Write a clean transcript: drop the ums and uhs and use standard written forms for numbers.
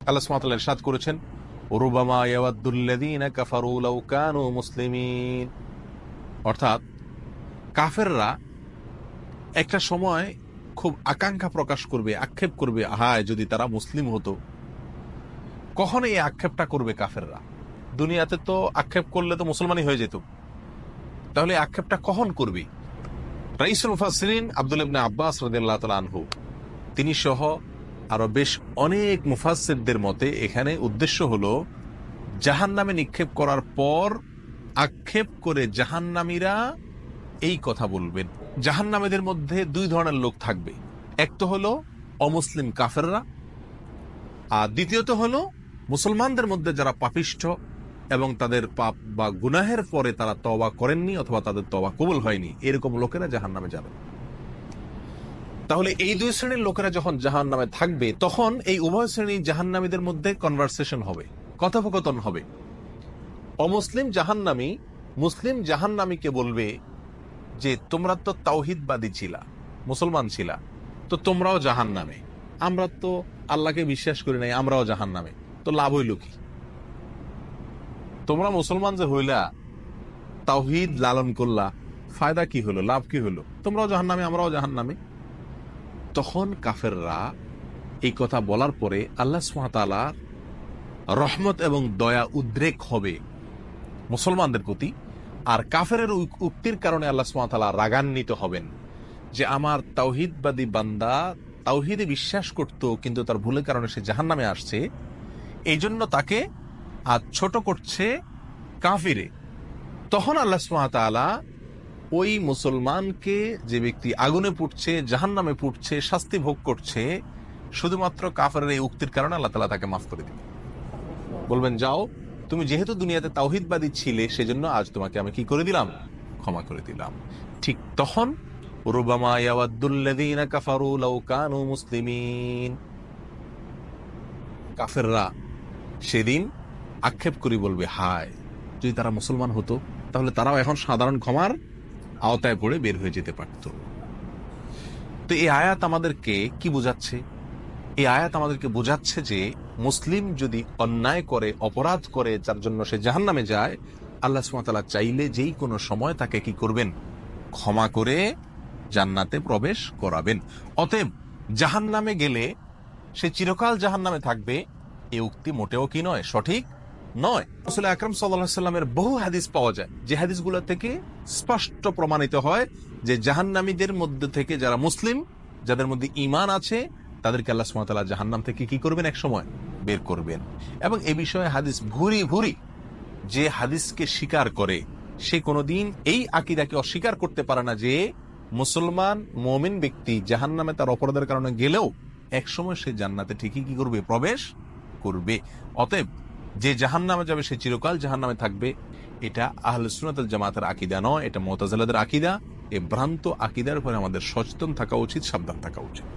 আল্লাহ সুবহানাহু ওয়া তাআলা ইরশাদ করেছেন, রুবামা ইয়াওয়াদ্দুল্লাযীনা কাফারু লাউ কানু মুসলিমিন। অর্থাৎ কাফেররা একটা সময় খুব আকাঙ্ক্ষা প্রকাশ করবে, আক্ষেপ করবে, হায় যদি তারা মুসলিম হতো। কখন এই আক্ষেপটা করবে কাফেররা? দুনিয়াতে তো আক্ষেপ করলে তো মুসলমানই হয়ে যেত, তাহলে আক্ষেপটা কখন করবে? রাইসুল মুফাসসিরিন আব্দুল্লাহ ইবনে আব্বাস রাদিয়াল্লাহু তাআলা আনহু তিনি সহ আরো বেশ অনেক মুফাসসিরদের মতে এখানে উদ্দেশ্য হলো জাহান্নামে নিক্ষেপ করার পর আক্ষেপ করে জাহান্নামীরা এই কথা বলবেন। জাহান্নামীদের মধ্যে দুই ধরনের লোক থাকবে, এক তো হলো অমুসলিম কাফেররা, আর দ্বিতীয়ত হলো মুসলমানদের মধ্যে যারা পাপিষ্ঠ এবং তাদের পাপ বা গুনাহের পরে তারা তওবা করেননি অথবা তাদের তওবা কবুল হয়নি, এরকম লোকেরা জাহান্নামে যাবে। তাহলে এই দুই শ্রেণীর লোকেরা যখন জাহান্নামে থাকবে, তখন এই উভয় শ্রেণী জাহান্নামীদের মধ্যে কনভারসেশন হবে, কথোপকথন হবে। অমুসলিম জাহান্নামী মুসলিম জাহান্নামীকে বলবে যে তোমরা তো তাওহীদবাদী ছিলা, মুসলমান ছিলা, তো তোমরাও জাহান্নামে। আমরা তো আল্লাহকে বিশ্বাস করি নাই, আমরাও জাহান্নামে, তো লাভ হইল কি? তোমরা মুসলমান যে হইলা, তাওহীদ লালন করলা, ফায়দা কি হলো, লাভ কি হলো? তোমরাও জাহান্নামে, আমরাও জাহান্নামে। তখন কাফেররা এই কথা বলার পরে আল্লাহ সুবহানাহু ওয়া তাআলা রহমত এবং দয়া উদ্রেক হবে মুসলমানদের প্রতি, আর কাফেরের উক্তির কারণে আল্লাহ সুবহানাহু ওয়া তাআলা রাগান্বিত হবেন যে আমার তাওহীদবাদী বান্দা তাওহীদে বিশ্বাস করত, কিন্তু তার ভুলের কারণে সে জাহান্নামে আসছে, এই জন্য তাকে আজ ছোট করছে কাফিরে। তখন আল্লাহ সুবহানাহু ওয়া তাআলা ওই মুসলমানকে, যে ব্যক্তি আগুনে পুড়ছে, জাহান্নামে পুড়ছে, শাস্তি ভোগ করছে, শুধুমাত্র কাফেরের এই উক্তির কারণে আল্লাহ তাআলা তাকে মাফ করে দিবেন। বলবেন, যাও, তুমি যেহেতু দুনিয়াতে তাওহীদবাদী ছিলে, সেজন্য আজ তোমাকে আমি কি করে দিলাম? ক্ষমা করে দিলাম। ঠিক তখন রুবামা ইয়াওয়াদ্দুল্লাযীনা কাফারু লাউ কানু মুসলিমিন, কাফেররা সেদিন আক্ষেপ করে বলবে, হায় যদি তারা মুসলমান হতো, তাহলে তারাও এখন সাধারণ ক্ষমার আওতায় পড়ে বের হয়ে যেতে পারত। তো এই আয়াত আমাদেরকে কি বোঝাচ্ছে? এই আয়াত আমাদেরকে বোঝাচ্ছে যে মুসলিম যদি অন্যায় করে, অপরাধ করে, যার জন্য সে জাহান্নামে যায়, আল্লাহ সুবহানাহু ওয়া তাআলা চাইলে যেই কোনো সময় তাকে কি করবেন? ক্ষমা করে জান্নাতে প্রবেশ করাবেন। অতএব জাহান্নামে গেলে সে চিরকাল জাহান্নামে থাকবে, এই উক্তি মোটেও কি নয়, সঠিক নয়। রাসূল আকরাম সাল্লাল্লাহু আলাইহি ওয়াসাল্লামের বহু হাদিস পাওয়া যায়, যে হাদিসগুলো থেকে স্পষ্ট প্রমাণিত হয় যে জাহান্নামীদের মধ্যে থেকে যারা মুসলিম, যাদের মধ্যে ঈমান আছে, তাদেরকে আল্লাহ সুবহানাহু ওয়া তাআলা জাহান্নাম থেকে কি করবেন? এক সময় বের করবেন। এবং এই বিষয়ে হাদিস ভুরি ভুরি। যে হাদিসকে স্বীকার করে সে কোনোদিন এই আকীদাকে অস্বীকার করতে পারে না যে মুসলমান মুমিন ব্যক্তি জাহান্নামে তার অপরাধের কারণে গেলেও এক সময় সে জান্নাতে ঠিকই কি করবে? প্রবেশ করবে। অতএব যে জাহান্নামে যাবে সে চিরকাল জাহান্নামে থাকবে, এটা আহলে সুন্নাত ওয়াল জামাতের আকীদা নয়, এটা মুতাজিলাদের আকীদা। এই ভ্রান্ত আকীদার উপরে আমাদের সচেতন থাকা উচিত, সাবধান থাকা উচিত।